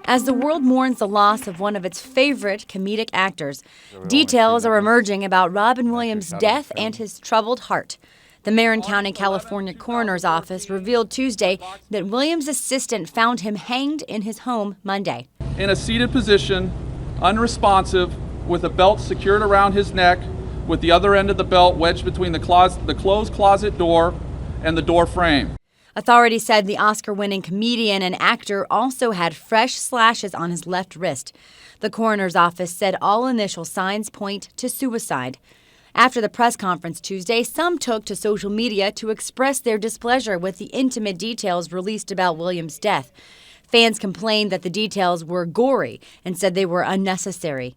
As the world mourns the loss of one of its favorite comedic actors, details are emerging about Robin Williams' death and his troubled heart. The Marin County, California Coroner's Office revealed Tuesday that Williams' assistant found him hanged in his home Monday. In a seated position, unresponsive, with a belt secured around his neck, with the other end of the belt wedged between the closed closet door and the door frame. Authorities said the Oscar-winning comedian and actor also had fresh slashes on his left wrist. The coroner's office said all initial signs point to suicide. After the press conference Tuesday, some took to social media to express their displeasure with the intimate details released about Williams' death. Fans complained that the details were gory and said they were unnecessary.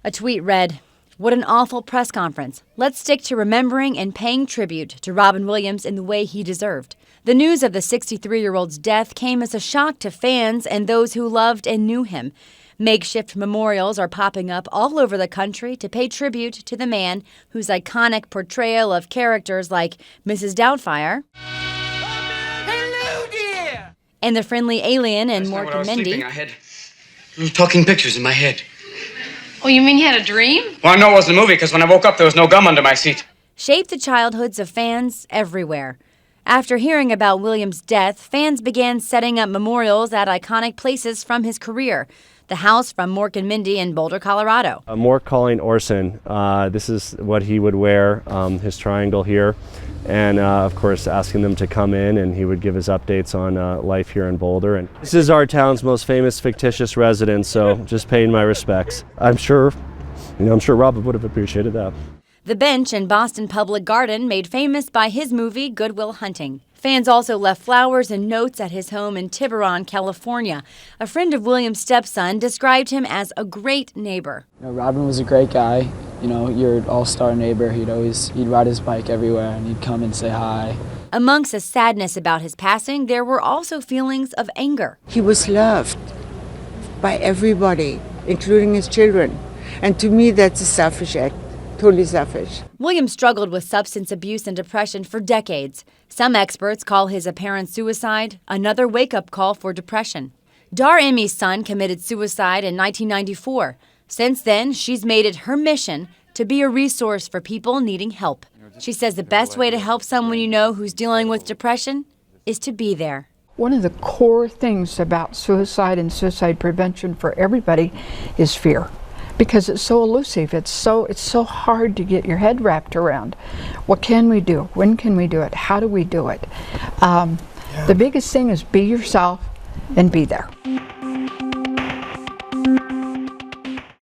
A tweet read, "What an awful press conference. Let's stick to remembering and paying tribute to Robin Williams in the way he deserved." The news of the 63-year-old's death came as a shock to fans and those who loved and knew him. Makeshift memorials are popping up all over the country to pay tribute to the man whose iconic portrayal of characters like Mrs. Doubtfire, Hello, dear, and the friendly alien in Mork and Mindy, I had talking pictures in my head. Oh, you mean you had a dream? Well, I know it wasn't a movie because when I woke up there was no gum under my seat. shaped the childhoods of fans everywhere. After hearing about Williams' death, fans began setting up memorials at iconic places from his career. The house from Mork and Mindy in Boulder, Colorado. Mork calling Orson. This is what he would wear, his triangle here. And of course, asking them to come in, and he would give his updates on life here in Boulder. And this is our town's most famous fictitious residence, so just paying my respects. I'm sure Robin would have appreciated that. The bench in Boston Public Garden, made famous by his movie Good Will Hunting. Fans also left flowers and notes at his home in Tiburon, California. A friend of Williams' stepson described him as a great neighbor. Robin was a great guy. Your all-star neighbor. He'd ride his bike everywhere, and he'd come and say hi. Amongst the sadness about his passing, there were also feelings of anger. He was loved by everybody, including his children. And to me, that's a selfish act. Totally selfish. Williams struggled with substance abuse and depression for decades. Some experts call his apparent suicide another wake-up call for depression. Dar Emmy's son committed suicide in 1994. Since then, she's made it her mission to be a resource for people needing help. She says the best way to help someone you know who's dealing with depression is to be there. One of the core things about suicide and suicide prevention for everybody is fear. Because it's so elusive, it's so hard to get your head wrapped around. What can we do? When can we do it? How do we do it? The biggest thing is be yourself and be there.